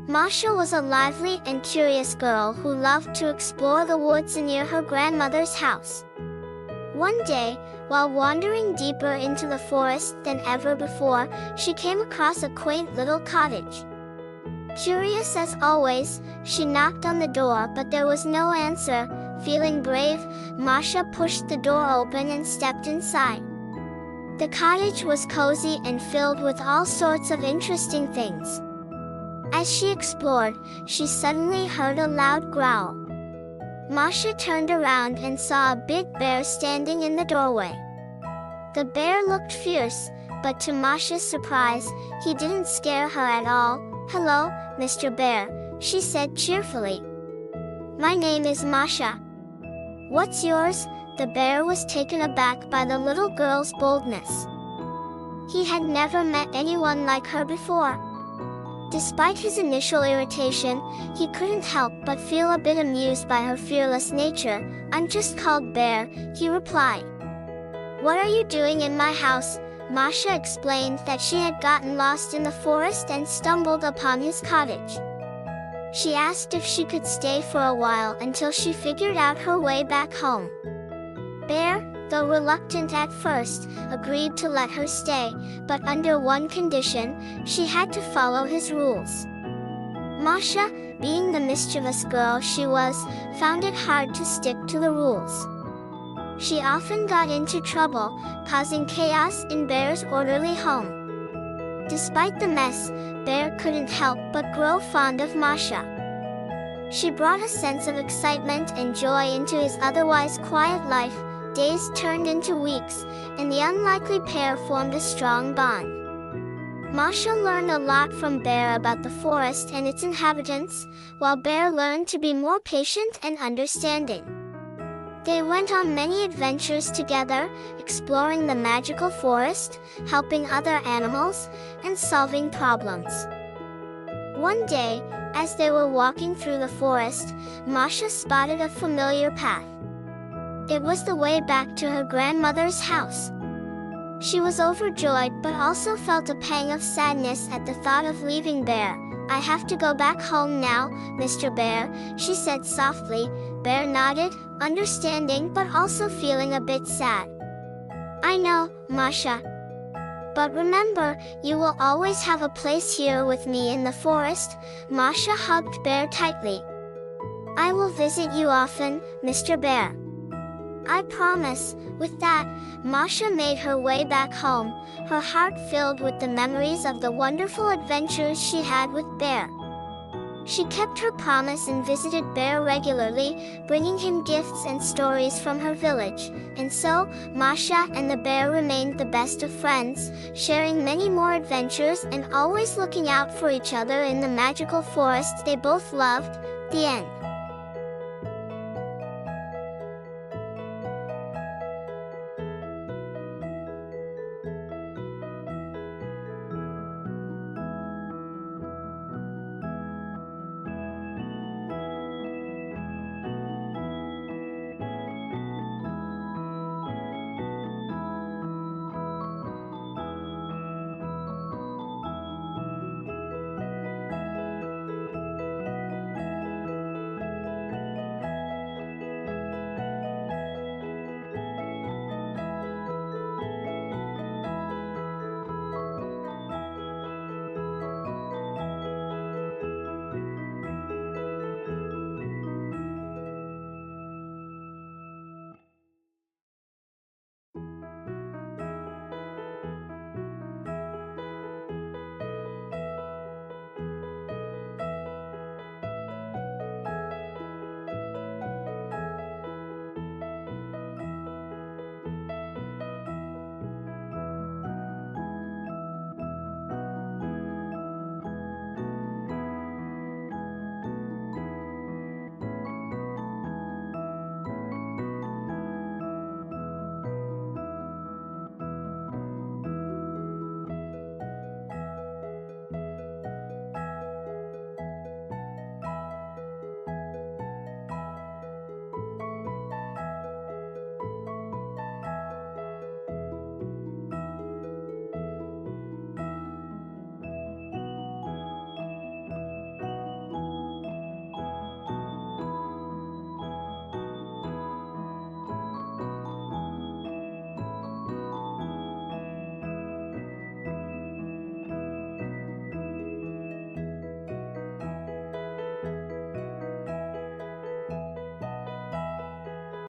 Masha was a lively and curious girl who loved to explore the woods near her grandmother's house. One day, while wandering deeper into the forest than ever before, she came across a quaint little cottage. Curious as always, she knocked on the door but there was no answer. Feeling brave, Masha pushed the door open and stepped inside. The cottage was cozy and filled with all sorts of interesting things. As she explored, she suddenly heard a loud growl. Masha turned around and saw a big bear standing in the doorway. The bear looked fierce, but to Masha's surprise, he didn't scare her at all. "Hello, Mr. Bear," she said cheerfully. "My name is Masha. What's yours?" The bear was taken aback by the little girl's boldness. He had never met anyone like her before. Despite his initial irritation, he couldn't help but feel a bit amused by her fearless nature. "I'm just called Bear," he replied. "What are you doing in my house?" Masha explained that she had gotten lost in the forest and stumbled upon his cottage. She asked if she could stay for a while until she figured out her way back home. Bear, though reluctant at first, agreed to let her stay, but under one condition: she had to follow his rules. Masha, being the mischievous girl she was, found it hard to stick to the rules. She often got into trouble, causing chaos in Bear's orderly home. Despite the mess, Bear couldn't help but grow fond of Masha. She brought a sense of excitement and joy into his otherwise quiet life. Days turned into weeks, and the unlikely pair formed a strong bond. Masha learned a lot from Bear about the forest and its inhabitants, while Bear learned to be more patient and understanding. They went on many adventures together, exploring the magical forest, helping other animals, and solving problems. One day, as they were walking through the forest, Masha spotted a familiar path. It was the way back to her grandmother's house. She was overjoyed but also felt a pang of sadness at the thought of leaving Bear. "I have to go back home now, Mr. Bear," she said softly. Bear nodded, understanding but also feeling a bit sad. "I know, Masha. But remember, you will always have a place here with me in the forest." Masha hugged Bear tightly. "I will visit you often, Mr. Bear. I promise." With that, Masha made her way back home, her heart filled with the memories of the wonderful adventures she had with Bear. She kept her promise and visited Bear regularly, bringing him gifts and stories from her village. And so, Masha and the bear remained the best of friends, sharing many more adventures and always looking out for each other in the magical forest they both loved. The end.